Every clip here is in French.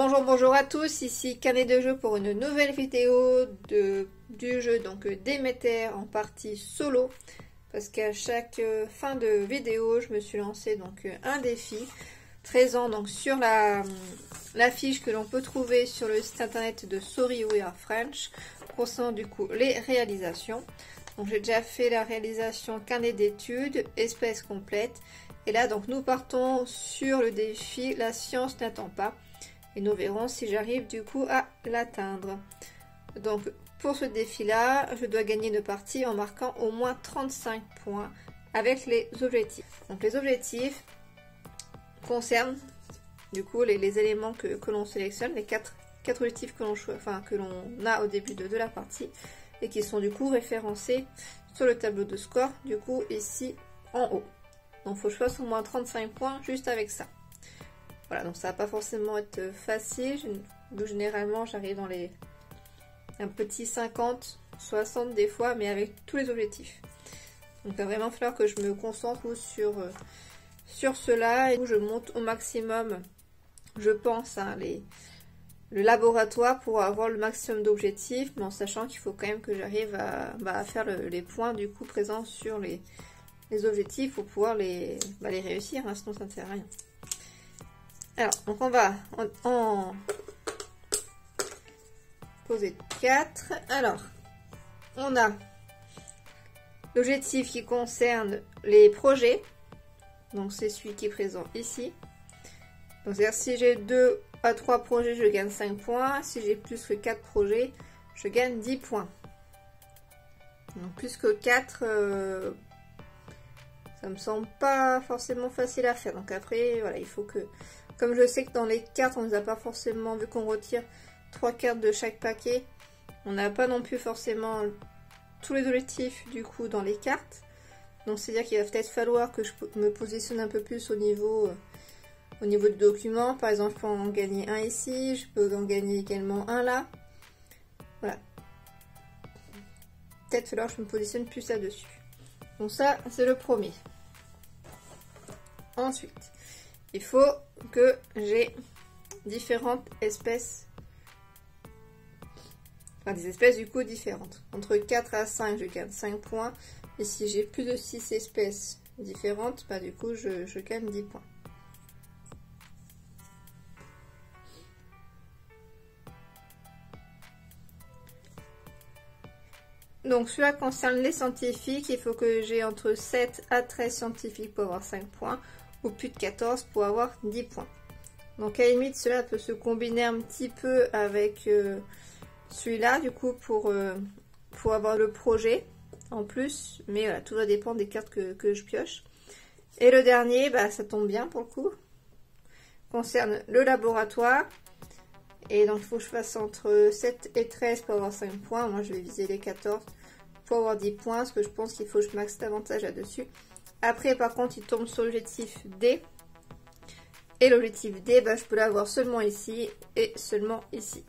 Bonjour à tous, ici Canet de jeu pour une nouvelle vidéo du jeu donc Demeter en partie solo, parce qu'à chaque fin de vidéo je me suis lancé donc un défi présent donc sur la fiche que l'on peut trouver sur le site internet de Sorry We Are French concernant du coup les réalisations. Donc j'ai déjà fait la réalisation carnet d'études, espèce complète, et là donc nous partons sur le défi La science n'attend pas. Et nous verrons si j'arrive du coup à l'atteindre. Donc pour ce défi là, je dois gagner une partie en marquant au moins 35 points avec les objectifs. Donc les objectifs concernent du coup les éléments que l'on sélectionne, les quatre objectifs que l'on a au début de la partie et qui sont du coup référencés sur le tableau de score du coup ici en haut. Donc il faut que je fasse au moins 35 points juste avec ça. Voilà, donc ça va pas forcément être facile, donc généralement j'arrive dans un petit 50, 60 des fois, mais avec tous les objectifs. Donc il va vraiment falloir que je me concentre sur cela, et où je monte au maximum, je pense, hein, le laboratoire pour avoir le maximum d'objectifs, mais en sachant qu'il faut quand même que j'arrive à faire les points du coup présents sur les objectifs pour pouvoir les réussir, hein, sinon ça ne sert à rien. Alors, donc on va en poser 4. Alors, on a l'objectif qui concerne les projets. Donc, c'est celui qui est présent ici. Donc, c'est-à-dire si j'ai 2 à 3 projets, je gagne 5 points. Si j'ai plus que 4 projets, je gagne 10 points. Donc, plus que 4, ça me semble pas forcément facile à faire. Donc, après, voilà, il faut que... Comme je sais que dans les cartes, on ne les a pas forcément, vu qu'on retire 3 cartes de chaque paquet, on n'a pas non plus forcément tous les objectifs du coup dans les cartes. Donc c'est-à-dire qu'il va peut-être falloir que je me positionne un peu plus au niveau du document. Par exemple, je peux en gagner un ici, je peux en gagner également un là. Voilà. Peut-être falloir que je me positionne plus là-dessus. Donc ça, c'est le premier. Ensuite, il faut que j'ai différentes espèces, enfin des espèces du coup différentes. Entre 4 à 5, je gagne 5 points. Et si j'ai plus de 6 espèces différentes, bah du coup je gagne 10 points. Donc cela concerne les scientifiques, il faut que j'ai entre 7 à 13 scientifiques pour avoir 5 points, ou plus de 14 pour avoir 10 points. Donc à la limite cela peut se combiner un petit peu avec celui-là du coup pour avoir le projet en plus, mais voilà, tout va dépendre des cartes que je pioche. Et le dernier, bah, ça tombe bien pour le coup, concerne le laboratoire, et donc il faut que je fasse entre 7 et 13 pour avoir 5 points. Moi je vais viser les 14 pour avoir 10 points, parce que je pense qu'il faut que je maxe davantage là-dessus. Après par contre il tombe sur l'objectif D, et l'objectif D, bah, je peux l'avoir seulement ici et seulement ici,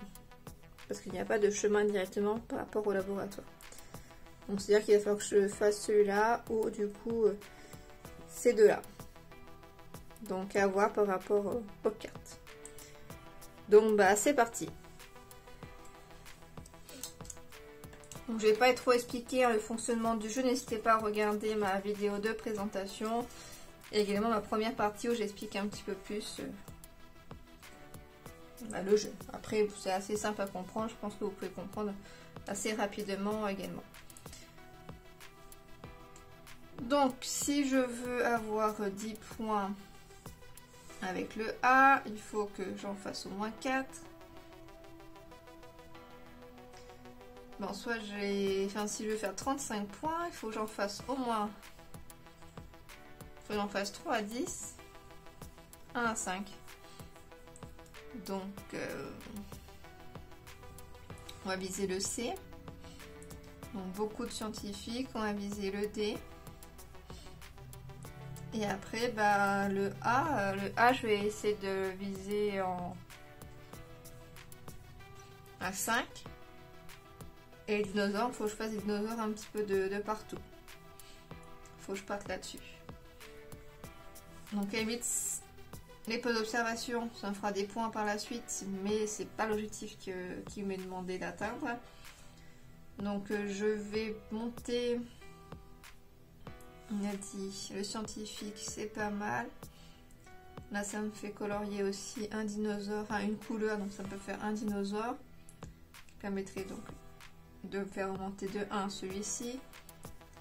parce qu'il n'y a pas de chemin directement par rapport au laboratoire. Donc c'est à dire qu'il va falloir que je fasse celui-là ou du coup ces deux-là. Donc à voir par rapport aux cartes. Donc bah c'est parti. Donc je vais pas trop expliquer le fonctionnement du jeu, n'hésitez pas à regarder ma vidéo de présentation et également ma première partie où j'explique un petit peu plus le jeu. Après c'est assez simple à comprendre, je pense que vous pouvez comprendre assez rapidement également. Donc si je veux avoir 10 points avec le A, il faut que j'en fasse au moins 4. Bon, soit si je veux faire 35 points, il faut que j'en fasse au moins... Il faut que j'en fasse 3 à 10. 1 à 5. Donc, on va viser le C. Donc, beaucoup de scientifiques. On va viser le D. Et après, bah, le A, je vais essayer de viser à 5. Et les dinosaures, il faut que je fasse des dinosaures un petit peu de partout. Il faut que je parte là-dessus. Donc, évite les points d'observation, ça me fera des points par la suite, mais c'est pas l'objectif qui m'est demandé d'atteindre. Donc je vais monter, on a dit, le scientifique, c'est pas mal. Là, ça me fait colorier aussi un dinosaure, enfin une couleur, donc ça peut faire un dinosaure. Qui permettrait donc de faire remonter de 1 celui-ci.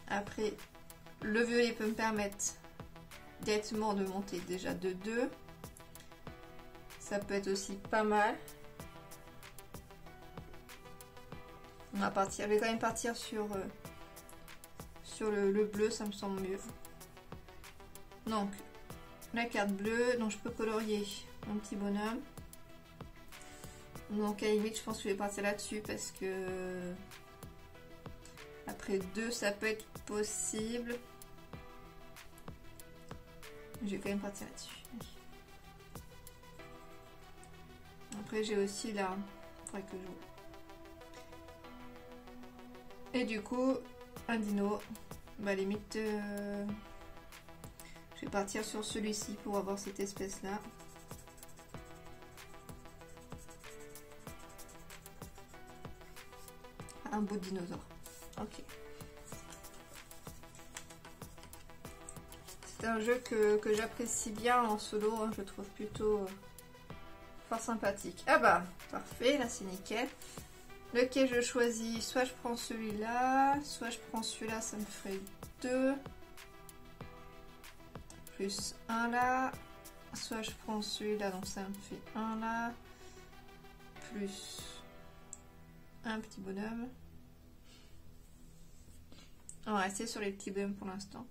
Après, le violet peut me permettre directement de monter déjà de 2. Ça peut être aussi pas mal. On va partir, je vais quand même partir sur le bleu, ça me semble mieux. Donc, la carte bleue, donc je peux colorier mon petit bonhomme. Donc à la limite, je pense que je vais partir là-dessus parce que après 2, ça peut être possible. Je vais quand même partir là-dessus. Après, j'ai aussi là, il faudrait que je joue. Et du coup, un dino, bah limite, je vais partir sur celui-ci pour avoir cette espèce-là. Un beau dinosaure. Ok. C'est un jeu que j'apprécie bien en solo, hein, je trouve plutôt fort sympathique. Ah bah, parfait, là c'est nickel. Lequel je choisis? Soit je prends celui-là, soit je prends celui-là, ça me ferait 2. Plus 1 là. Soit je prends celui-là, donc ça me fait 1 là. Plus un petit bonhomme. On va rester sur les petits bonhommes pour l'instant.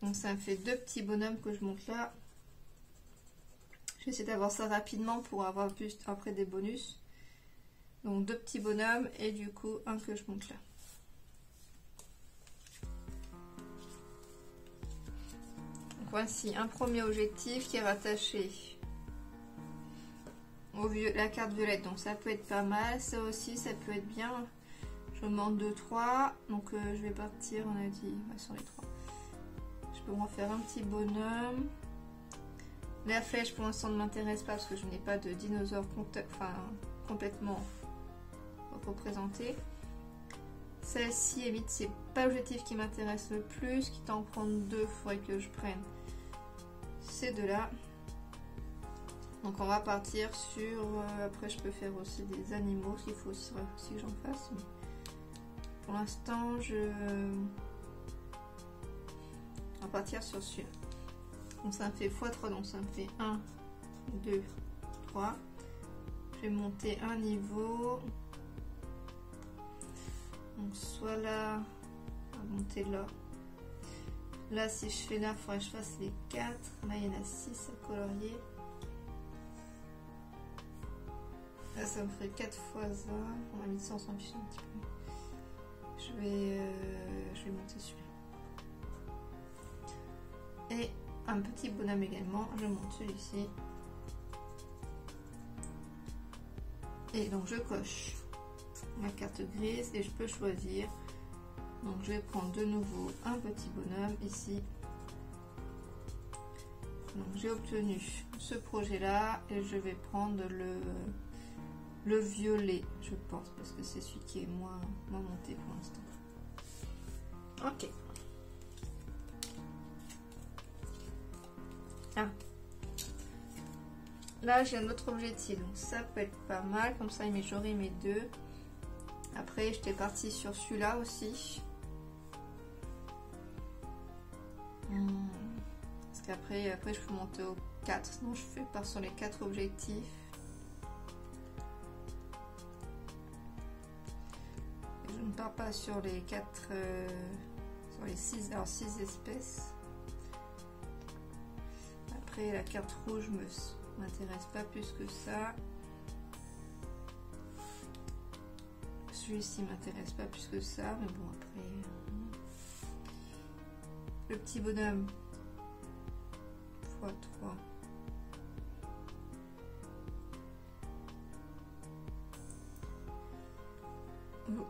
Donc ça me fait 2 petits bonhommes que je monte là. Je vais essayer d'avoir ça rapidement pour avoir plus après des bonus. Donc 2 petits bonhommes et du coup un que je monte là. Donc voici un premier objectif qui est rattaché au la carte violette. Donc ça peut être pas mal. Ça aussi ça peut être bien. Je monte 2, 3. Donc je vais partir, on a dit, sur les 3. Je peux m'en faire un petit bonhomme. La flèche pour l'instant ne m'intéresse pas parce que je n'ai pas de dinosaure complètement représenté. Celle-ci, évite, c'est pas l'objectif qui m'intéresse le plus. Quitte à en prendre 2, il faudrait que je prenne ces deux-là. Donc on va partir sur... après je peux faire aussi des animaux, s'il faut aussi que j'en fasse. Mais pour l'instant, on va partir sur celui-là. Donc ça me fait x3, donc ça me fait 1, 2, 3. Je vais monter un niveau. Donc soit là, on va monter là. Là si je fais là, il faudrait que je fasse les 4. Là il y en a 6 à colorier. Là ça me ferait 4 fois ça. On a mis ça, on s'en fiche un petit peu. Je vais monter celui-là. Et un petit bonhomme également, je monte celui-ci. Et donc je coche ma carte grise et je peux choisir. Donc je vais prendre de nouveau un petit bonhomme ici. Donc j'ai obtenu ce projet là et je vais prendre le violet, je pense, parce que c'est celui qui est moins monté pour l'instant. Ok. Ah. Là j'ai un autre objectif, donc ça peut être pas mal, comme ça j'aurai mes 2. Après j'étais partie sur celui-là aussi. Parce qu'après je peux monter au 4, sinon je pars sur les 4 objectifs. Et je ne pars pas sur les 4, sur les 6, alors 6 espèces. Après la carte rouge m'intéresse pas plus que ça. Celui-ci m'intéresse pas plus que ça, mais bon après... Le petit bonhomme x3.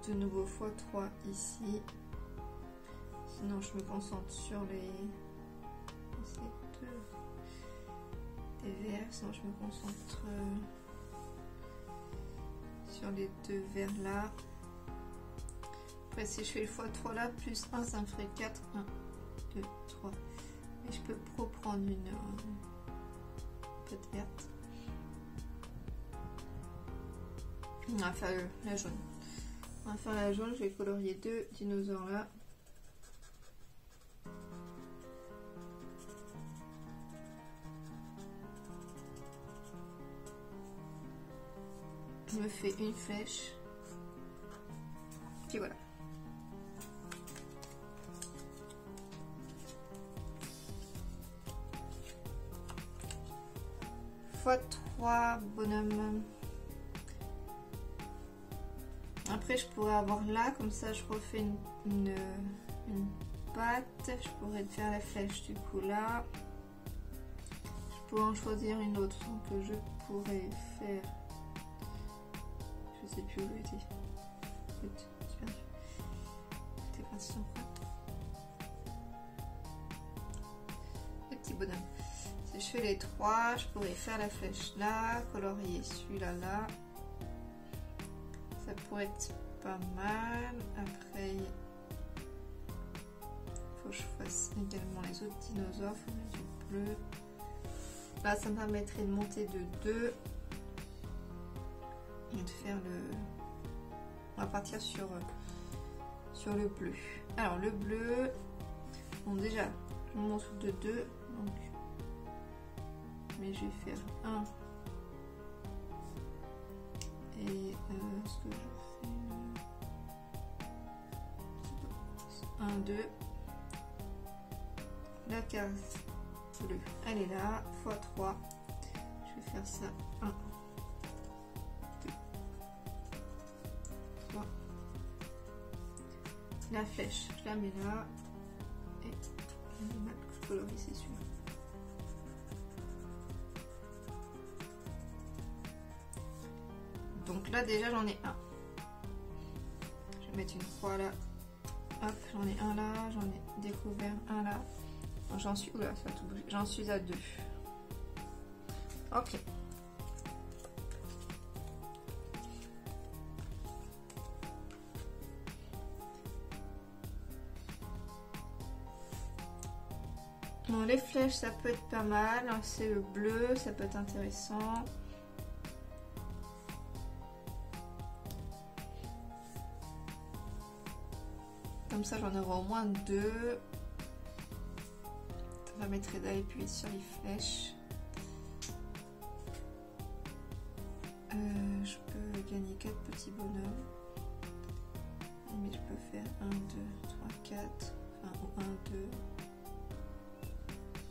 De nouveau x3 ici. Sinon je me concentre sur les des verts, sinon je me concentre sur les deux verts là. Après si je fais le x3 là, plus 1 ça me ferait 4, 1, 2, 3. Et je peux prendre une pâte verte. On va faire la jaune. On va faire la jaune, je vais colorier deux dinosaures là. Je me fais une flèche. Puis voilà. x3 bonhomme. Après je pourrais avoir là, comme ça je refais une patte. Je pourrais faire la flèche du coup là. Je pourrais en choisir une autre que je pourrais faire. Je sais plus où j'étais. Le petit bonhomme. Si je fais les trois, je pourrais faire la flèche là, colorier celui-là là. Ça pourrait être pas mal. Après, il faut que je fasse également les autres dinosaures. Il faut mettre du bleu. Là, ça me permettrait de monter de 2 et de faire le. On va partir sur le bleu. Alors, le bleu, bon, déjà, je monte de 2. Donc, mais je vais faire 1. Et ce que je fais 1, 2. La case bleue, elle est là, x3. Je vais faire ça 1, 2, 3. La flèche, je la mets là. Et l'animal que je colorie, c'est celui-là. Donc là déjà j'en ai un. Je vais mettre une croix là. Hop, j'en ai un là, j'en ai découvert un là. J'en suis. Oula, ça va tout bouger. J'en suis à 2. Ok. Bon, les flèches ça peut être pas mal. C'est le bleu, ça peut être intéressant. Comme ça, j'en aurai au moins 2. Ça permettrait d'aller plus vite sur les flèches. Je peux gagner 4 petits bonhommes. Mais je peux faire 1, 2, 3, 4. Enfin, ou 1, 2.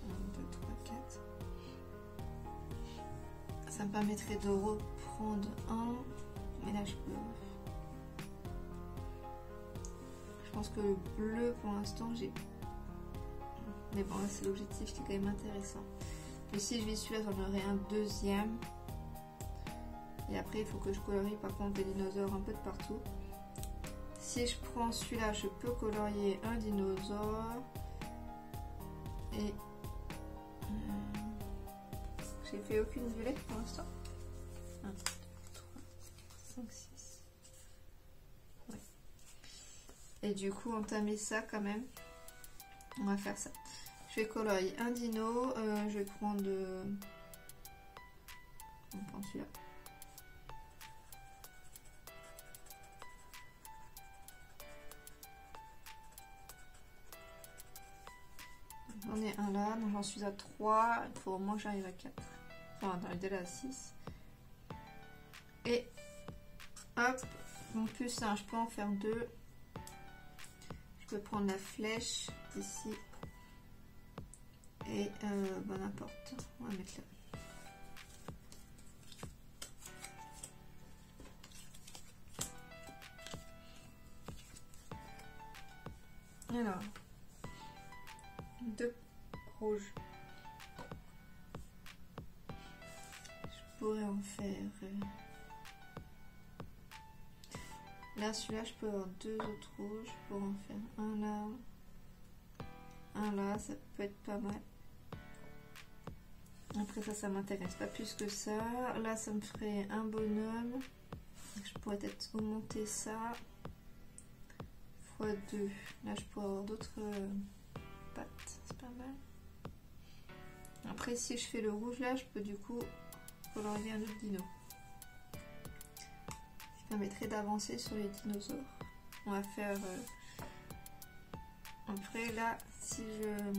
1, 2, 3, 4. Ça me permettrait de reprendre 1. Mais là, je peux. Je pense que le bleu pour l'instant j'ai. Mais bon là c'est l'objectif qui est quand même intéressant. Mais si je vais celui-là j'en aurai un deuxième. Et après il faut que je colorie par contre des dinosaures un peu de partout. Si je prends celui-là je peux colorier un dinosaure. Et j'ai fait aucune violette pour l'instant. 1, 2, 3, 5, 6. Et du coup, entamer ça quand même. On va faire ça. Je vais colorier un dino. Je vais prendre. On prend celui-là. J'en ai un là, donc j'en suis à 3. Il faut au moins que j'arrive à 4. Enfin, dans l'idée à 6. Et hop. En plus, hein, je peux en faire 2. Je peux prendre la flèche ici et bon n'importe, on va mettre là. Alors 2 rouges. Je pourrais en faire là, celui-là, je peux avoir 2 autres rouges pour en faire un là, ça peut être pas mal. Après ça m'intéresse pas plus que ça. Là ça me ferait un bonhomme. Je pourrais peut-être augmenter ça x2. Là je pourrais avoir d'autres pattes, c'est pas mal. Après si je fais le rouge là, je peux du coup colorier un autre dino. Ce qui permettrait d'avancer sur les dinosaures. On va faire... Après là, si je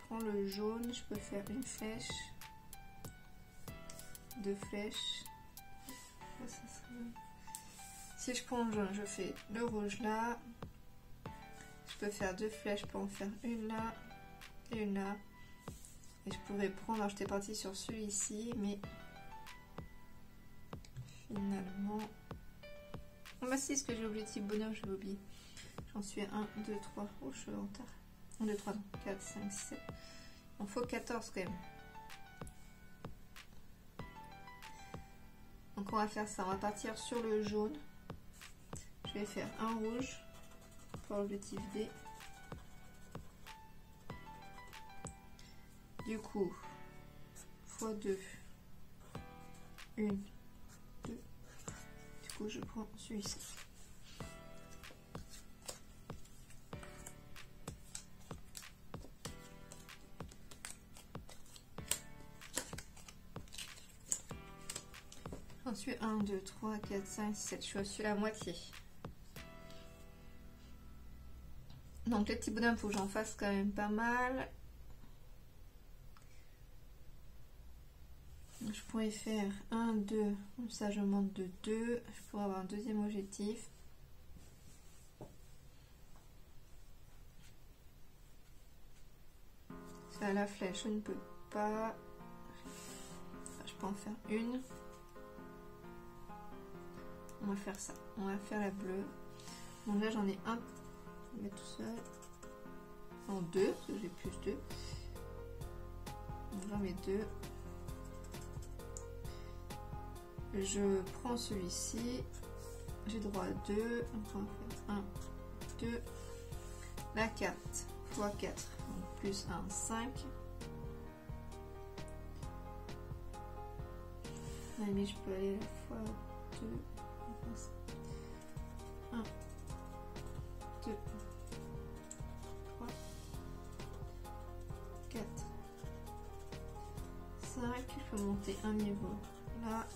prends le jaune, je peux faire une flèche. 2 flèches. Ça serait... Si je prends le jaune, je fais le rouge là. Je peux faire 2 flèches pour en faire une là et une là. Et je pourrais prendre, alors j'étais partie sur celui-ci, mais finalement... Oh bah si, ce que j'ai oublié, petit bonheur, je l'ai oublié. J'en suis à 1, 2, 3. Oh, je suis en retard. 1, 2, 3, non. 4, 5, 6, 7. Il en faut 14 quand même. Donc on va faire ça. On va partir sur le jaune. Je vais faire un rouge pour l'objectif D. Du coup, x2. 1, 2. Du coup, je prends celui-ci. J'en suis 1, 2, 3, 4, 5, 6, 7. Je suis à la moitié. Donc les petits bonhommes, il faut que j'en fasse quand même pas mal. Je pourrais faire 1, 2, comme ça je monte de 2. Je pourrais avoir un deuxième objectif. Ça, la flèche, je ne peux pas. Je peux en faire une. On va faire ça. On va faire la bleue. Donc là, j'en ai un. Je vais mettre tout seul. En 2, parce que j'ai plus 2. Donc j'en mets 2. Je prends celui-ci. J'ai droit à 2. Donc on va faire 1, 2. La carte x 4. Donc plus 1, 5. Ah, mais je peux aller à la fois 2. 1, 2, 3, 4, 5. Je peux monter un niveau là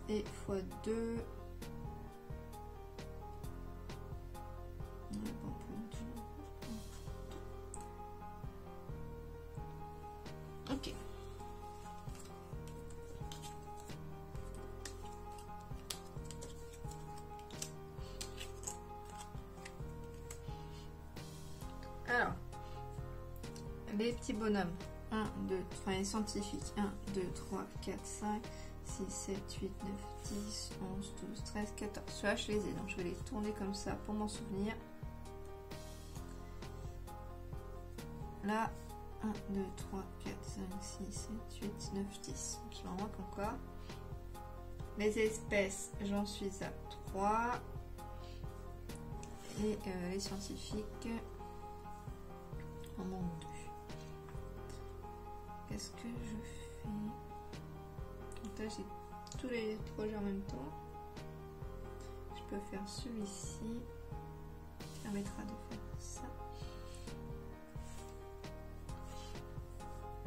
et x2. Ok. Alors, les petits bonhommes, 1, 2, enfin les scientifiques, 1, 2, 3, 4, 5, 6, 7, 8, 9, 10, 11, 12, 13, 14. Ceux-là, je les ai, donc je vais les tourner comme ça pour m'en souvenir. Là, 1, 2, 3, 4, 5, 6, 7, 8, 9, 10. Donc il m'en manque encore. Les espèces, j'en suis à 3. Et les scientifiques, on manque 2. Qu'est-ce que je fais? Donc là, j'ai tous les projets en même temps. Je peux faire celui-ci, qui permettra de faire ça.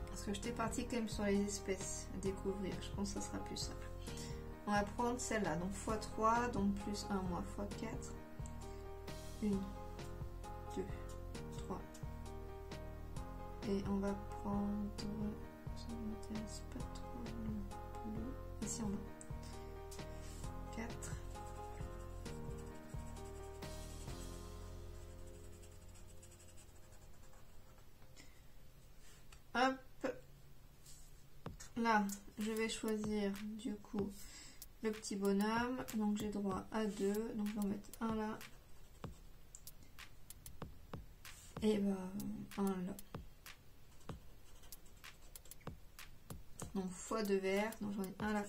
Parce que j'étais partie quand même sur les espèces à découvrir. Je pense que ça sera plus simple. On va prendre celle-là, donc x3, donc plus 1 moins x4. 1, 2, 3. Et on va prendre, ça ne m'intéresse pas trop, le bleu, ici en bas, 4. Hop, là, je vais choisir du coup le petit bonhomme, donc j'ai droit à 2, donc je vais en mettre un là, et bah, un là. Donc x2 vert, donc j'en ai un là.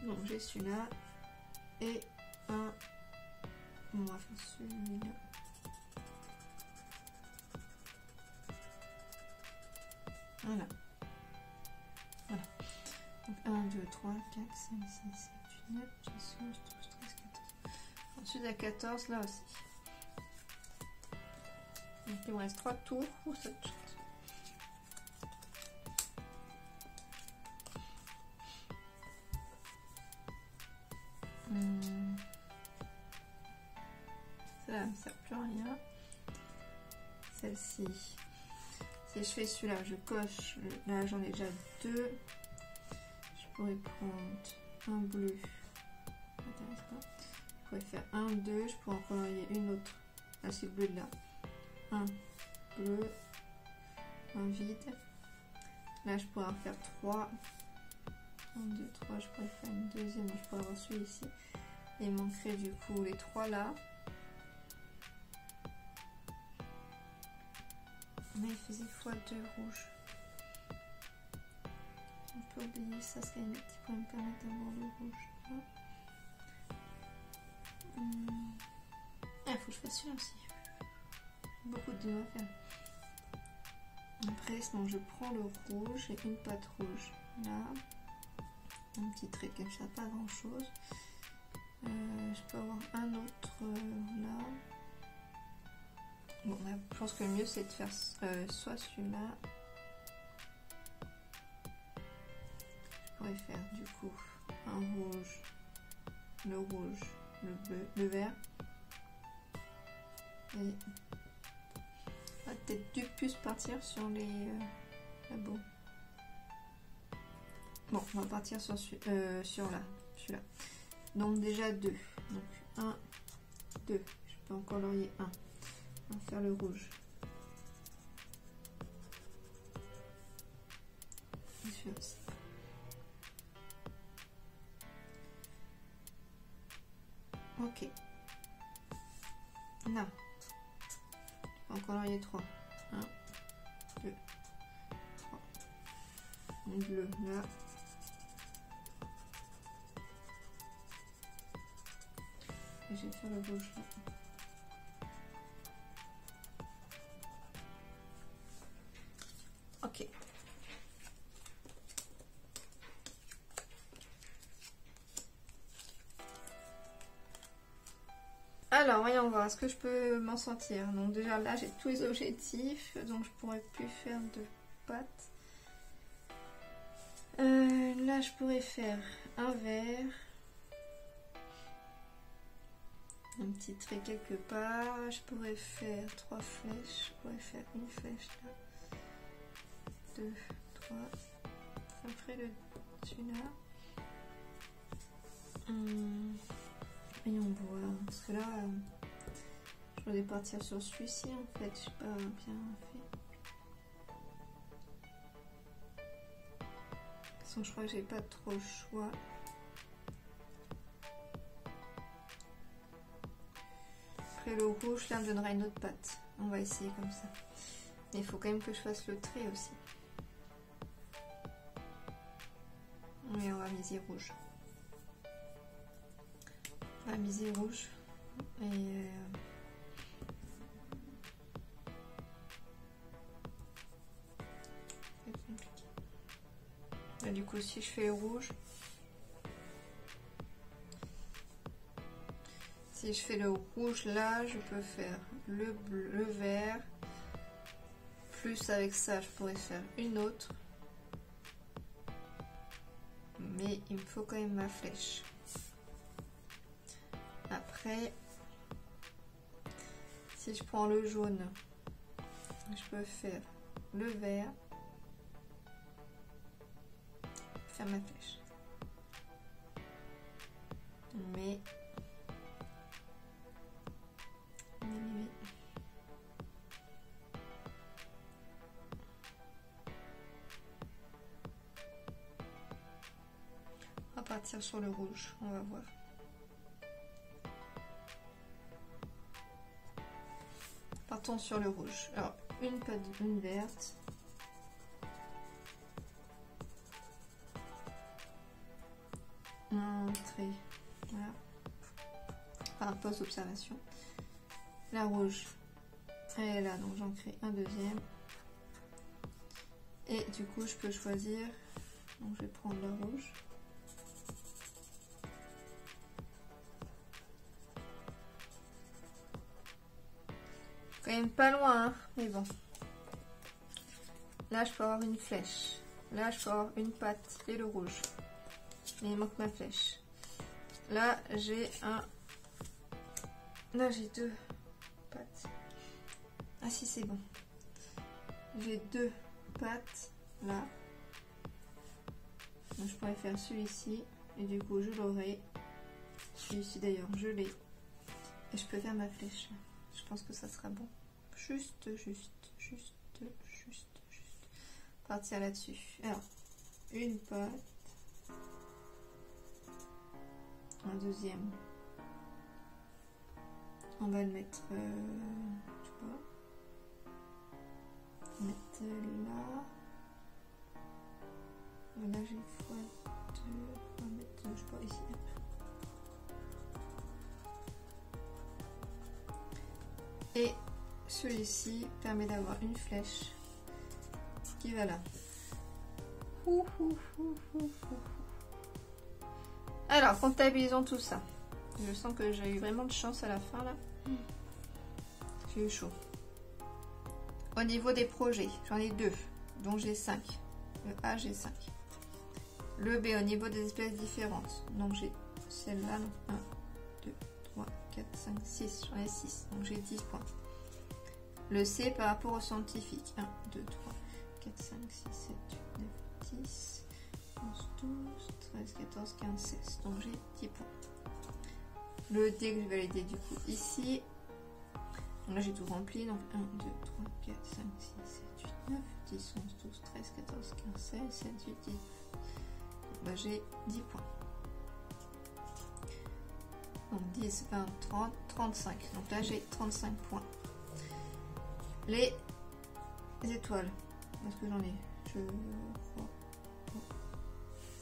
Donc j'ai celui-là et un. On va faire celui-là. Voilà. Voilà. Donc 1, 2, 3, 4, 5, 6, 7, 8, 9, 10, 11, 12, 13, 14. Ensuite à 14 là aussi. Donc il me reste 3 tours pour cette chose. Ça ne sert plus à rien. Celle-ci. Si je fais celui-là, je coche. Là j'en ai déjà 2. Je pourrais prendre un bleu. Je pourrais faire 1, 2. Je pourrais en colorier une autre. Là c'est le bleu de là. Un bleu. Un vide. Là je pourrais en faire 3. 1, 2, 3. Je pourrais faire une deuxième. Je pourrais avoir celui-ci. Et il manquerait du coup les 3 là. Mais il faisait x2 rouge. On peut oublier ça, c'est une qui pourrait me permettre d'avoir le rouge. Il faut que je fasse celui-là aussi. Beaucoup de devoirs à faire. Après, sinon je prends le rouge et une patte rouge. Là, un petit trait comme ça, pas grand chose. Je peux avoir un autre là. Bon, là, je pense que le mieux c'est de faire soit celui-là. Je pourrais faire du coup un rouge, le bleu, le vert. Et on va peut-être du plus partir sur les labos. Bon, on va partir sur celui-là. Donc déjà 2. Donc 1, 2. Je peux en colorier 1. On va faire le rouge. Et celui-là aussi. Ok. Là. Je peux en colorier 3. 1, 2, 3. Un bleu là. Et je vais faire le rouge là. Ok. Alors, voyons voir, est-ce que je peux m'en sortir? Donc déjà là, j'ai tous les objectifs, donc je pourrais plus faire de pattes. Là, je pourrais faire un vert. Un petit trait quelque part. Je pourrais faire 3 flèches. Je pourrais faire une flèche là. 2, 3. Ça me ferait celui-là. Voyons voir. Parce que là, je voulais partir sur celui-ci en fait. Je sais pas bien fait. De toute façon, je crois que j'ai pas trop le choix. Après le rouge, là, me donnera une autre patte. On va essayer comme ça. Mais il faut quand même que je fasse le trait aussi. Et on va miser rouge. On va miser rouge. Et c'est compliqué. Là, du coup, si je fais rouge, si je fais le rouge là, je peux faire le bleu, le vert. Plus avec ça, je pourrais faire une autre. Mais il me faut quand même ma flèche. Après, si je prends le jaune, je peux faire le vert, faire ma flèche. Mais on va partir sur le rouge, on va voir. Partons sur le rouge. Alors, une patte, une verte. Un trait. Voilà. Par un poste d'observation. La rouge, elle est là, donc j'en crée un deuxième. Et du coup, je peux choisir. Donc, je vais prendre le rouge. Quand même pas loin, hein, mais bon. Là, je peux avoir une flèche. Là, je peux avoir une patte et le rouge. Mais il manque ma flèche. Là, j'ai un... Là, j'ai deux pattes. Ah si, c'est bon. J'ai deux pattes là. Donc, je pourrais faire celui-ci. Et du coup, je l'aurai. Celui-ci, d'ailleurs, je l'ai. Et je peux faire ma flèche. Je pense que ça sera bon. Juste. Partir là-dessus. Alors, une patte. Un deuxième. On va le mettre, je sais pas. Mettre là. Là j'ai x2. On va mettre, je sais pas, ici. Et celui-ci permet d'avoir une flèche qui va là. Alors, comptabilisons tout ça. Je sens que j'ai eu vraiment de chance à la fin là. J'ai eu chaud. Au niveau des projets, j'en ai deux, dont j'ai 5. Le A, j'ai 5. Le B, au niveau des espèces différentes, donc j'ai celle-là, 1, 2, 3, 4, 5, 6. J'en ai 6, donc j'ai 10 points. Le C, par rapport aux scientifiques, 1, 2, 3, 4, 5, 6, 7, 8, 9, 10, 11, 12, 13, 14, 15, 16. Donc j'ai 10 points. Le D que je vais valider du coup ici. Donc là j'ai tout rempli. Donc 1, 2, 3, 4, 5, 6, 7, 8, 9, 10, 11, 12, 13, 14, 15, 16, 17, 18, 19. Donc là j'ai 10 points. Donc 10, 20, 30, 35. Donc là j'ai 35 points. Les étoiles. Est-ce que j'en ai? Je crois.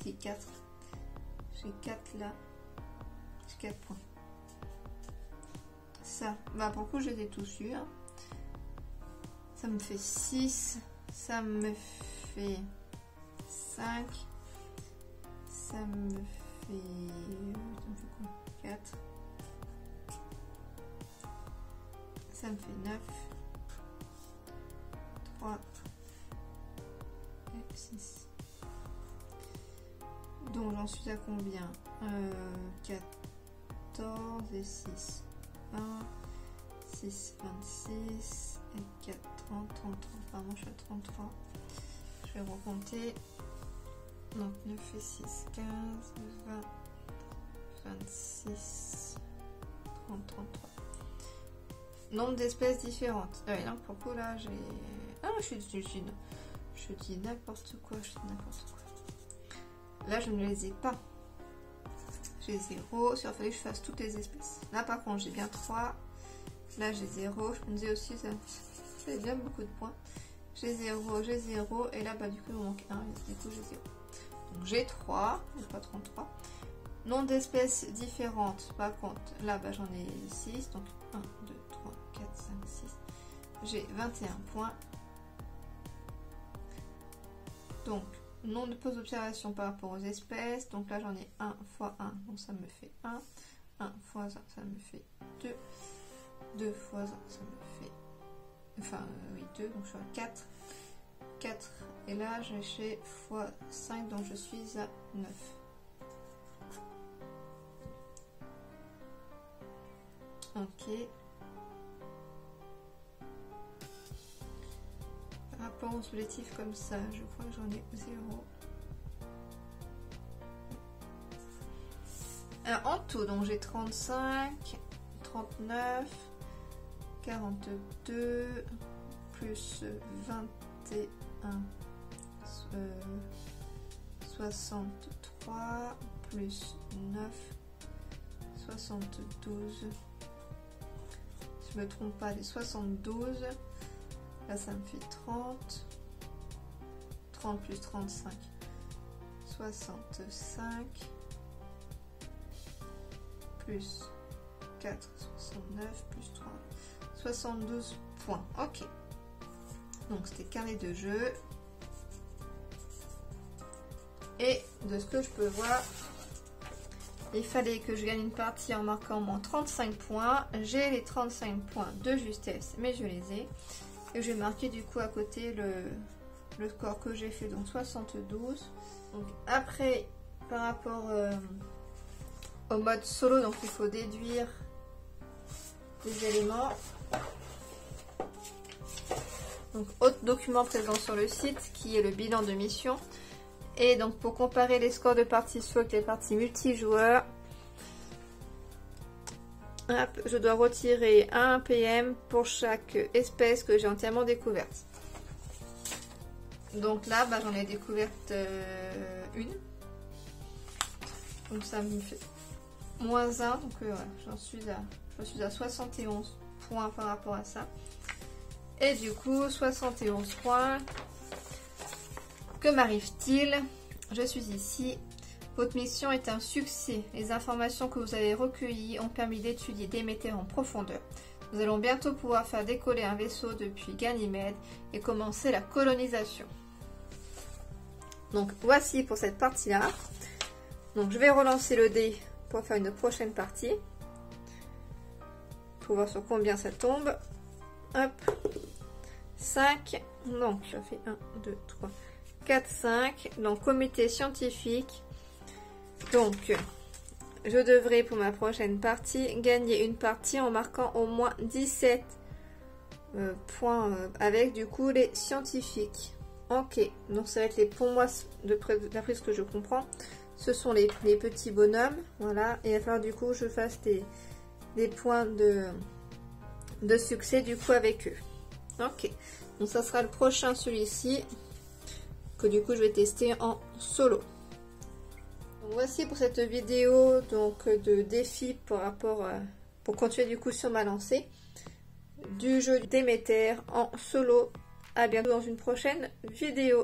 C'est 4. J'ai 4 là. J'ai 4 points. Ça, bah pour le coup j'ai des tous sûrs. Ça me fait 6. Ça me fait 5. Ça me fait quoi? 4. Ça me fait 9. 3. Et 6. Donc j'en suis à combien? 14 et 6. 1, 6, 26 et 4, 30, 33. Pardon, je suis à 33. Je vais recompter. Donc 9 et 6, 15, 20, 26, 30, 33. Nombre d'espèces différentes. Ah oui, non, pour le coup là j'ai... Ah, je dis n'importe quoi, Là je ne les ai pas. J'ai 0. Il fallait que je fasse toutes les espèces. Là par contre j'ai bien 3. Là j'ai 0. Je me disais aussi ça fait bien beaucoup de points. J'ai 0, j'ai 0. Et là bah du coup il me manque 1. Du coup j'ai 0. Donc j'ai 3, mais pas 33. Nombre d'espèces différentes. Par contre là bah j'en ai 6. Donc 1, 2, 3, 4, 5, 6. J'ai 21 points. Donc nombre de poses d'observation par rapport aux espèces. Donc là j'en ai 1 fois 1. Donc ça me fait 1. 1 fois 1 ça me fait 2. 2 fois 1 ça me fait... Enfin oui 2. Donc je suis à 4. 4. Et là je fais fois 5. Donc je suis à 9. Ok. Par rapport aux objectifs comme ça, je crois que j'en ai 0. Alors, en tout, donc j'ai 35, 39, 42, plus 21, 63, plus 9, 72. Si je me trompe pas, les 72. Là, ça me fait 30. 30 plus 35. 65. Plus 4. 69. Plus 3. 72 points. Ok. Donc, c'était carnet de jeu. Et de ce que je peux voir, il fallait que je gagne une partie en marquant au moins 35 points. J'ai les 35 points de justesse, mais je les ai. Et je vais marquer du coup à côté le score que j'ai fait, donc 72. Donc après, par rapport au mode solo, donc il faut déduire des éléments. Donc autre document présent sur le site qui est le bilan de mission. Et donc pour comparer les scores de parties solo avec les parties multijoueurs, je dois retirer 1 PM pour chaque espèce que j'ai entièrement découverte. Donc là, j'en ai découverte une. Donc ça me fait moins 1. Donc voilà, j'en suis à 71 points par rapport à ça. Et du coup, 71 points. Que m'arrive-t-il? Je suis ici. Votre mission est un succès. Les informations que vous avez recueillies ont permis d'étudier Déméter en profondeur. Nous allons bientôt pouvoir faire décoller un vaisseau depuis Ganymède et commencer la colonisation. Donc voici pour cette partie-là. Donc je vais relancer le dé pour faire une prochaine partie. Pour voir sur combien ça tombe. Hop. 5. Donc je fais 1, 2, 3, 4, 5. Donc comité scientifique. Donc je devrais pour ma prochaine partie gagner une partie en marquant au moins 17 points avec du coup les scientifiques. Ok, donc ça va être les, pour moi, d'après ce que je comprends, ce sont les petits bonhommes, voilà, et il va falloir du coup je fasse des points de succès du coup avec eux. Ok, donc ça sera le prochain, celui-ci, que du coup je vais tester en solo. Donc voici pour cette vidéo donc de défi pour continuer du coup sur ma lancée du jeu Déméter en solo. À bientôt dans une prochaine vidéo.